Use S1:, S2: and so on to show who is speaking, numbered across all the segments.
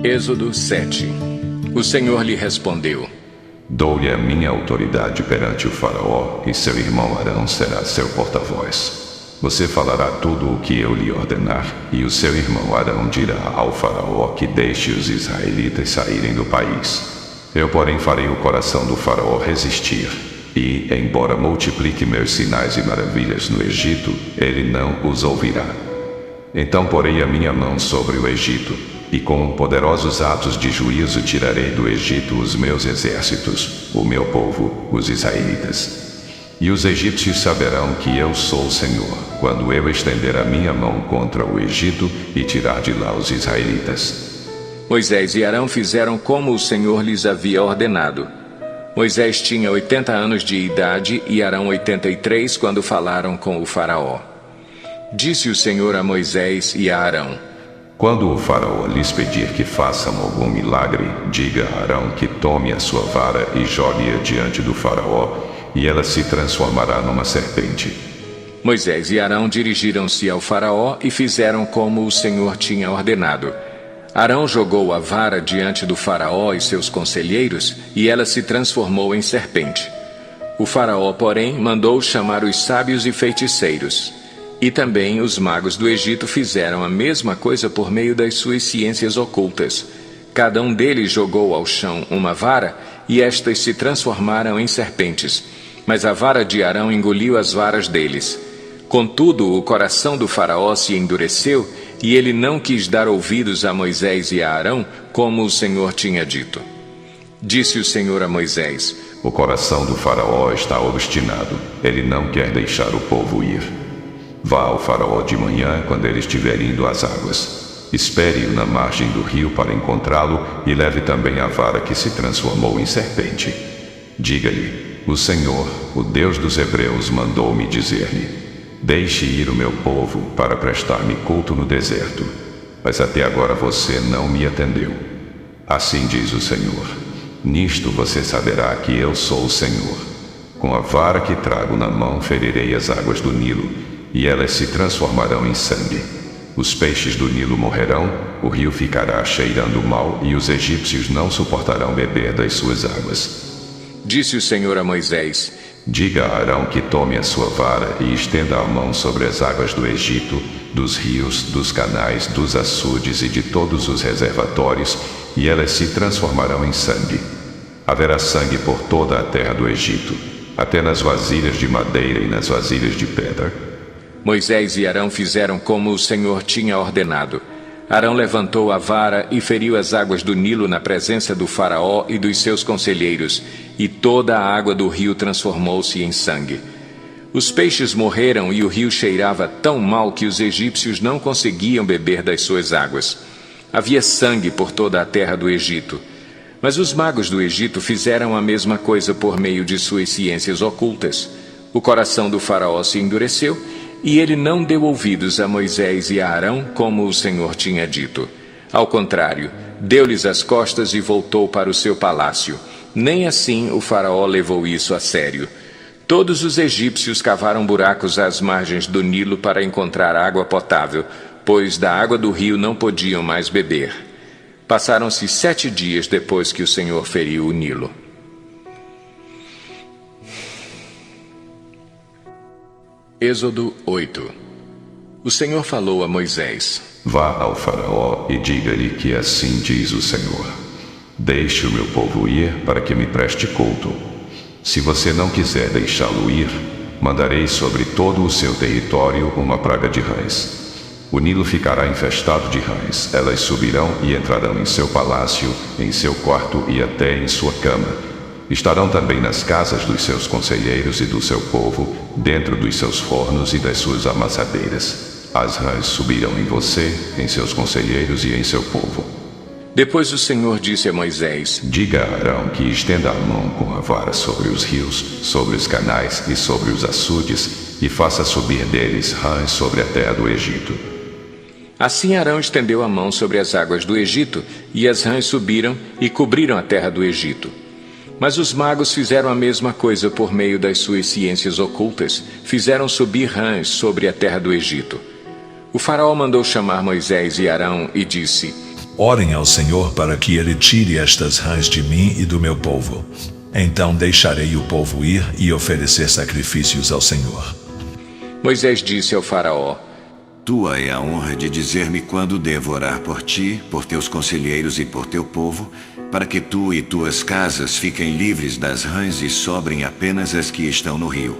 S1: Êxodo 7. O Senhor lhe respondeu:
S2: Dou-lhe a minha autoridade perante o faraó, e seu irmão Arão será seu porta-voz. Você falará tudo o que eu lhe ordenar, e o seu irmão Arão dirá ao faraó que deixe os israelitas saírem do país. Eu, porém, farei o coração do faraó resistir, e, embora multiplique meus sinais e maravilhas no Egito, ele não os ouvirá. Então porei a minha mão sobre o Egito, e com poderosos atos de juízo tirarei do Egito os meus exércitos, o meu povo, os israelitas. E os egípcios saberão que eu sou o Senhor, quando eu estender a minha mão contra o Egito e tirar de lá os israelitas.
S1: Moisés e Arão fizeram como o Senhor lhes havia ordenado. Moisés tinha 80 anos de idade e Arão 83 quando falaram com o faraó. Disse o Senhor a Moisés e a Arão:
S2: Quando o faraó lhes pedir que façam algum milagre, diga a Arão que tome a sua vara e jogue-a diante do faraó, e ela se transformará numa serpente.
S1: Moisés e Arão dirigiram-se ao faraó e fizeram como o Senhor tinha ordenado. Arão jogou a vara diante do faraó e seus conselheiros, e ela se transformou em serpente. O faraó, porém, mandou chamar os sábios e feiticeiros. E também os magos do Egito fizeram a mesma coisa por meio das suas ciências ocultas. Cada um deles jogou ao chão uma vara, e estas se transformaram em serpentes. Mas a vara de Arão engoliu as varas deles. Contudo, o coração do faraó se endureceu, e ele não quis dar ouvidos a Moisés e a Arão, como o Senhor tinha dito. Disse o Senhor a Moisés:
S2: O coração do faraó está obstinado, ele não quer deixar o povo ir. Vá ao faraó de manhã, quando ele estiver indo às águas. Espere-o na margem do rio para encontrá-lo, e leve também a vara que se transformou em serpente. Diga-lhe: O Senhor, o Deus dos Hebreus, mandou-me dizer-lhe: Deixe ir o meu povo para prestar-me culto no deserto. Mas até agora você não me atendeu. Assim diz o Senhor: Nisto você saberá que eu sou o Senhor. Com a vara que trago na mão ferirei as águas do Nilo, e elas se transformarão em sangue. Os peixes do Nilo morrerão, o rio ficará cheirando mal, e os egípcios não suportarão beber das suas águas.
S1: Disse o Senhor a Moisés:
S2: Diga a Arão que tome a sua vara e estenda a mão sobre as águas do Egito, dos rios, dos canais, dos açudes e de todos os reservatórios, e elas se transformarão em sangue. Haverá sangue por toda a terra do Egito, até nas vasilhas de madeira e nas vasilhas de pedra.
S1: Moisés e Arão fizeram como o Senhor tinha ordenado. Arão levantou a vara e feriu as águas do Nilo na presença do faraó e dos seus conselheiros, e toda a água do rio transformou-se em sangue. Os peixes morreram e o rio cheirava tão mal que os egípcios não conseguiam beber das suas águas. Havia sangue por toda a terra do Egito. Mas os magos do Egito fizeram a mesma coisa por meio de suas ciências ocultas. O coração do faraó se endureceu, e ele não deu ouvidos a Moisés e a Arão, como o Senhor tinha dito. Ao contrário, deu-lhes as costas e voltou para o seu palácio. Nem assim o faraó levou isso a sério. Todos os egípcios cavaram buracos às margens do Nilo para encontrar água potável, pois da água do rio não podiam mais beber. Passaram-se 7 dias depois que o Senhor feriu o Nilo. Êxodo 8. O Senhor falou a Moisés:
S2: Vá ao faraó e diga-lhe que assim diz o Senhor: Deixe o meu povo ir para que me preste culto. Se você não quiser deixá-lo ir, mandarei sobre todo o seu território uma praga de rãs. O Nilo ficará infestado de rãs. Elas subirão e entrarão em seu palácio, em seu quarto e até em sua cama. Estarão também nas casas dos seus conselheiros e do seu povo, dentro dos seus fornos e das suas amassadeiras. As rãs subirão em você, em seus conselheiros e em seu povo.
S1: Depois o Senhor disse a Moisés:
S2: Diga a Arão que estenda a mão com a vara sobre os rios, sobre os canais e sobre os açudes, e faça subir deles rãs sobre a terra do Egito.
S1: Assim Arão estendeu a mão sobre as águas do Egito, e as rãs subiram e cobriram a terra do Egito. Mas os magos fizeram a mesma coisa por meio das suas ciências ocultas, fizeram subir rãs sobre a terra do Egito. O faraó mandou chamar Moisés e Arão e disse:
S3: Orem ao Senhor para que ele tire estas rãs de mim e do meu povo. Então deixarei o povo ir e oferecer sacrifícios ao Senhor.
S1: Moisés disse ao faraó:
S4: Tua é a honra de dizer-me quando devo orar por ti, por teus conselheiros e por teu povo, para que tu e tuas casas fiquem livres das rãs e sobrem apenas as que estão no rio.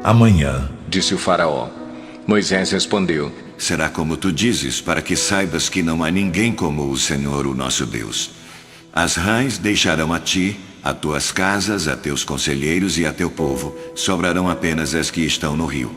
S3: Amanhã,
S1: disse o faraó. Moisés respondeu:
S4: Será como tu dizes, para que saibas que não há ninguém como o Senhor, o nosso Deus. As rãs deixarão a ti, a tuas casas, a teus conselheiros e a teu povo. Sobrarão apenas as que estão no rio.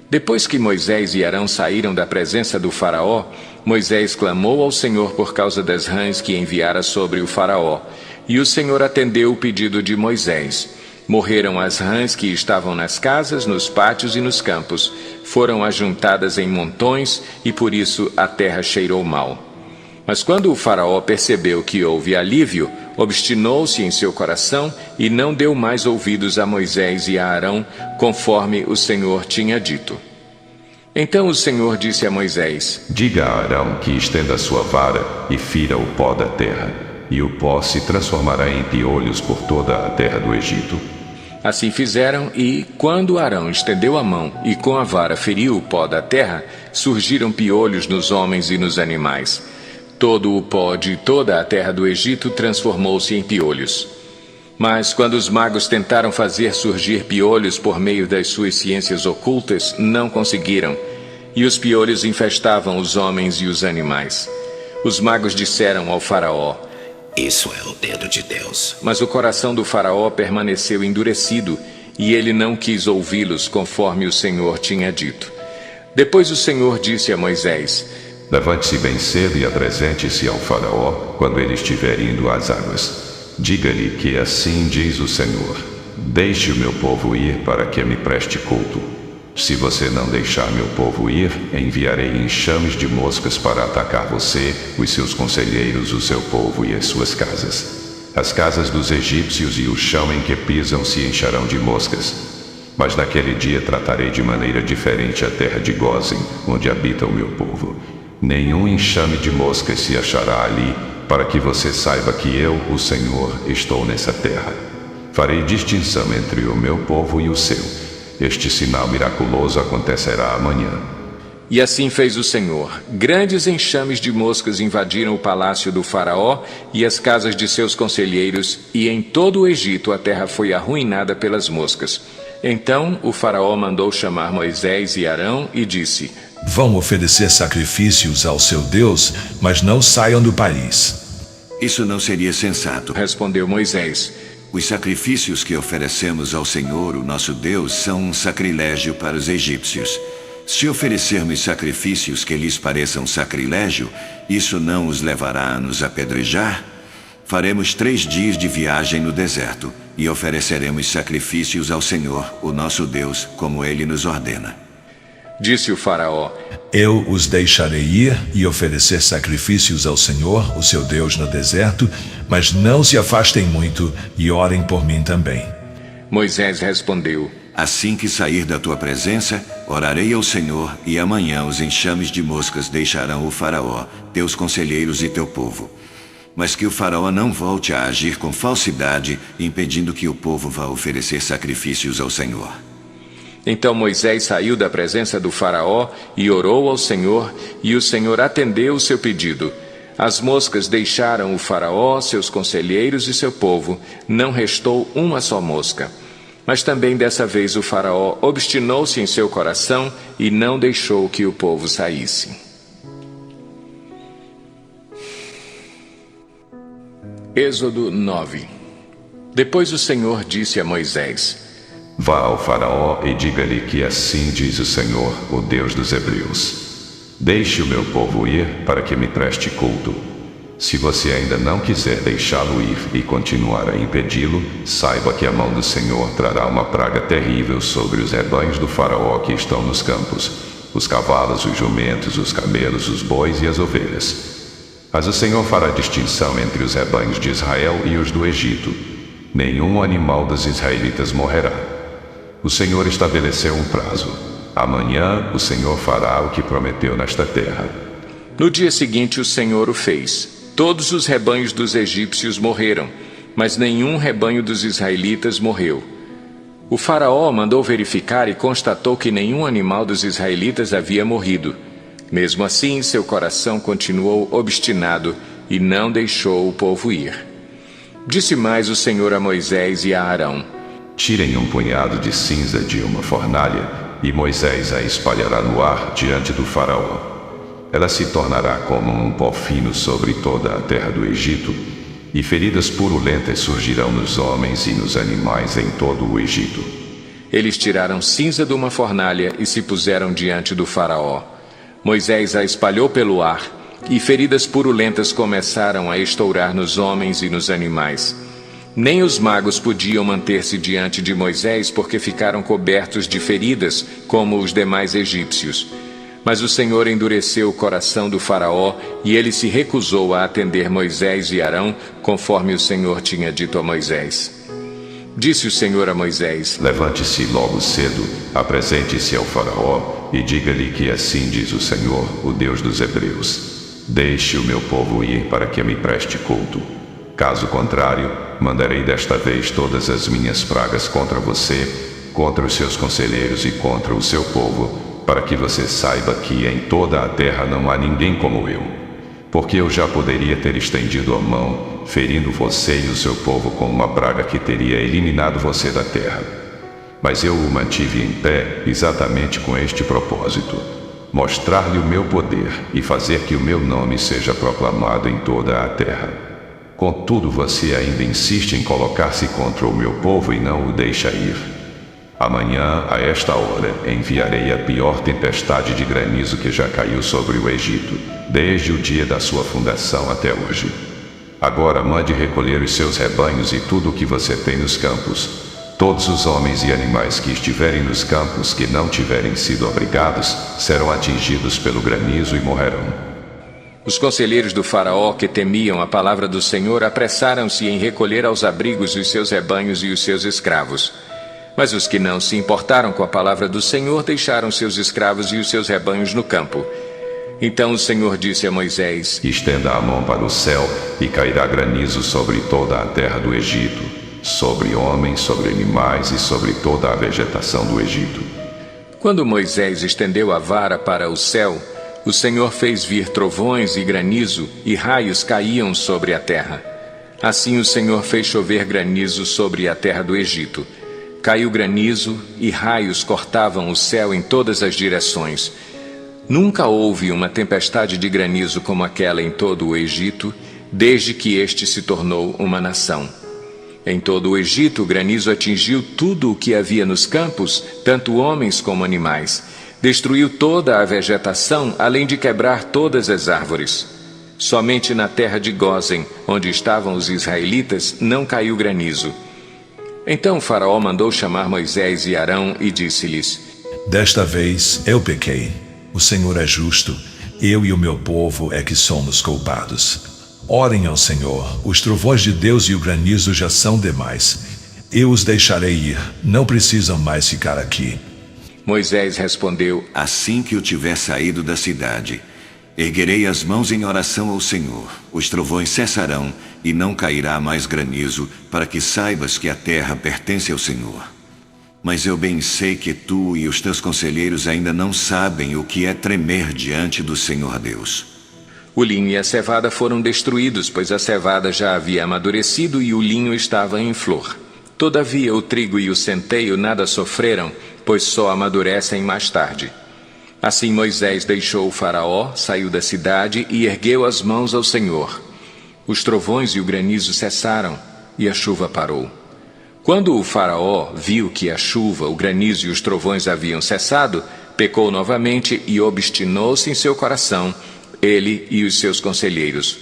S1: Depois que Moisés e Arão saíram da presença do faraó, Moisés clamou ao Senhor por causa das rãs que enviara sobre o faraó. E o Senhor atendeu o pedido de Moisés. Morreram as rãs que estavam nas casas, nos pátios e nos campos. Foram ajuntadas em montões e por isso a terra cheirou mal. Mas quando o faraó percebeu que houve alívio, obstinou-se em seu coração e não deu mais ouvidos a Moisés e a Arão, conforme o Senhor tinha dito. Então o Senhor disse a Moisés:
S2: Diga a Arão que estenda sua vara e fira o pó da terra, e o pó se transformará em piolhos por toda a terra do Egito.
S1: Assim fizeram e, quando Arão estendeu a mão e com a vara feriu o pó da terra, surgiram piolhos nos homens e nos animais. Todo o pó de toda a terra do Egito transformou-se em piolhos. Mas quando os magos tentaram fazer surgir piolhos por meio das suas ciências ocultas, não conseguiram, e os piolhos infestavam os homens e os animais. Os magos disseram ao faraó:
S5: Isso é o dedo de Deus.
S1: Mas o coração do faraó permaneceu endurecido, e ele não quis ouvi-los conforme o Senhor tinha dito. Depois o Senhor disse a Moisés:
S2: Levante-se bem cedo e apresente-se ao faraó quando ele estiver indo às águas. Diga-lhe que assim diz o Senhor: Deixe o meu povo ir para que me preste culto. Se você não deixar meu povo ir, enviarei enxames de moscas para atacar você, os seus conselheiros, o seu povo e as suas casas. As casas dos egípcios e o chão em que pisam se encharão de moscas. Mas naquele dia tratarei de maneira diferente a terra de Gósen, onde habita o meu povo. Nenhum enxame de moscas se achará ali, para que você saiba que eu, o Senhor, estou nessa terra. Farei distinção entre o meu povo e o seu. Este sinal miraculoso acontecerá amanhã.
S1: E assim fez o Senhor. Grandes enxames de moscas invadiram o palácio do faraó e as casas de seus conselheiros, e em todo o Egito a terra foi arruinada pelas moscas. Então o faraó mandou chamar Moisés e Arão e disse:
S3: Vão oferecer sacrifícios ao seu Deus, mas não saiam do país.
S4: Isso não seria sensato,
S1: respondeu Moisés.
S4: Os sacrifícios que oferecemos ao Senhor, o nosso Deus, são um sacrilégio para os egípcios. Se oferecermos sacrifícios que lhes pareçam sacrilégio, isso não os levará a nos apedrejar? Faremos 3 dias de viagem no deserto e ofereceremos sacrifícios ao Senhor, o nosso Deus, como Ele nos ordena.
S1: Disse o faraó:
S3: Eu os deixarei ir e oferecer sacrifícios ao Senhor, o seu Deus, no deserto, mas não se afastem muito e orem por mim também.
S1: Moisés respondeu:
S4: Assim que sair da tua presença, orarei ao Senhor, e amanhã os enxames de moscas deixarão o faraó, teus conselheiros e teu povo. Mas que o faraó não volte a agir com falsidade, impedindo que o povo vá oferecer sacrifícios ao Senhor.
S1: Então Moisés saiu da presença do faraó e orou ao Senhor, e o Senhor atendeu o seu pedido. As moscas deixaram o faraó, seus conselheiros e seu povo. Não restou uma só mosca. Mas também dessa vez o faraó obstinou-se em seu coração e não deixou que o povo saísse. Êxodo 9. Depois o Senhor disse a Moisés:
S2: Vá ao faraó e diga-lhe que assim diz o Senhor, o Deus dos Hebreus: Deixe o meu povo ir para que me preste culto. Se você ainda não quiser deixá-lo ir e continuar a impedi-lo, saiba que a mão do Senhor trará uma praga terrível sobre os rebanhos do faraó que estão nos campos, os cavalos, os jumentos, os camelos, os bois e as ovelhas. Mas o Senhor fará distinção entre os rebanhos de Israel e os do Egito. Nenhum animal dos israelitas morrerá. O Senhor estabeleceu um prazo. Amanhã o Senhor fará o que prometeu nesta terra.
S1: No dia seguinte o Senhor o fez. Todos os rebanhos dos egípcios morreram, mas nenhum rebanho dos israelitas morreu. O faraó mandou verificar e constatou que nenhum animal dos israelitas havia morrido. Mesmo assim, seu coração continuou obstinado e não deixou o povo ir. Disse mais o Senhor a Moisés e a Arão:
S2: Tirem um punhado de cinza de uma fornalha, e Moisés a espalhará no ar diante do faraó. Ela se tornará como um pó fino sobre toda a terra do Egito, e feridas purulentas surgirão nos homens e nos animais em todo o Egito.
S1: Eles tiraram cinza de uma fornalha e se puseram diante do faraó. Moisés a espalhou pelo ar, e feridas purulentas começaram a estourar nos homens e nos animais. Nem os magos podiam manter-se diante de Moisés porque ficaram cobertos de feridas, como os demais egípcios. Mas o Senhor endureceu o coração do faraó e ele se recusou a atender Moisés e Arão, conforme o Senhor tinha dito a Moisés. Disse o Senhor a Moisés:
S2: Levante-se logo cedo, apresente-se ao faraó e diga-lhe que assim diz o Senhor, o Deus dos Hebreus: Deixe o meu povo ir para que me preste culto. Caso contrário, mandarei desta vez todas as minhas pragas contra você, contra os seus conselheiros e contra o seu povo, para que você saiba que em toda a terra não há ninguém como eu. Porque eu já poderia ter estendido a mão, ferindo você e o seu povo com uma praga que teria eliminado você da terra. Mas eu o mantive em pé exatamente com este propósito: mostrar-lhe o meu poder e fazer que o meu nome seja proclamado em toda a terra. Contudo, você ainda insiste em colocar-se contra o meu povo e não o deixa ir. Amanhã, a esta hora, enviarei a pior tempestade de granizo que já caiu sobre o Egito, desde o dia da sua fundação até hoje. Agora mande recolher os seus rebanhos e tudo o que você tem nos campos. Todos os homens e animais que estiverem nos campos que não tiverem sido abrigados serão atingidos pelo granizo e morrerão.
S1: Os conselheiros do faraó, que temiam a palavra do Senhor, apressaram-se em recolher aos abrigos os seus rebanhos e os seus escravos. Mas os que não se importaram com a palavra do Senhor deixaram seus escravos e os seus rebanhos no campo. Então o Senhor disse a Moisés:
S2: Estenda a mão para o céu e cairá granizo sobre toda a terra do Egito, sobre homens, sobre animais e sobre toda a vegetação do Egito.
S1: Quando Moisés estendeu a vara para o céu, o Senhor fez vir trovões e granizo, e raios caíam sobre a terra. Assim o Senhor fez chover granizo sobre a terra do Egito. Caiu granizo, e raios cortavam o céu em todas as direções. Nunca houve uma tempestade de granizo como aquela em todo o Egito, desde que este se tornou uma nação. Em todo o Egito, o granizo atingiu tudo o que havia nos campos, tanto homens como animais. Destruiu toda a vegetação, além de quebrar todas as árvores. Somente na terra de Gósen, onde estavam os israelitas, não caiu granizo. Então o faraó mandou chamar Moisés e Arão e disse-lhes:
S3: Desta vez eu pequei. O Senhor é justo. Eu e o meu povo é que somos culpados. Orem ao Senhor. Os trovões de Deus e o granizo já são demais. Eu os deixarei ir. Não precisam mais ficar aqui.
S1: Moisés respondeu:
S4: Assim que eu tiver saído da cidade, erguerei as mãos em oração ao Senhor. Os trovões cessarão e não cairá mais granizo, para que saibas que a terra pertence ao Senhor. Mas eu bem sei que tu e os teus conselheiros ainda não sabem o que é tremer diante do Senhor Deus.
S1: O linho e a cevada foram destruídos, pois a cevada já havia amadurecido e o linho estava em flor. Todavia o trigo e o centeio nada sofreram, pois só amadurecem mais tarde. Assim Moisés deixou o faraó, saiu da cidade e ergueu as mãos ao Senhor. Os trovões e o granizo cessaram, e a chuva parou. Quando o faraó viu que a chuva, o granizo e os trovões haviam cessado, pecou novamente e obstinou-se em seu coração, ele e os seus conselheiros.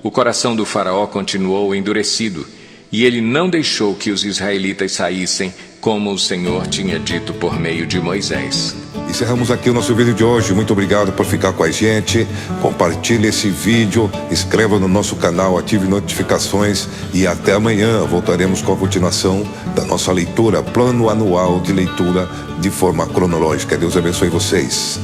S1: O coração do faraó continuou endurecido, e ele não deixou que os israelitas saíssem, como o Senhor tinha dito por meio de Moisés.
S6: Encerramos aqui o nosso vídeo de hoje. Muito obrigado por ficar com a gente. Compartilhe esse vídeo, inscreva no nosso canal, ative notificações e até amanhã voltaremos com a continuação da nossa leitura, plano anual de leitura de forma cronológica. Deus abençoe vocês.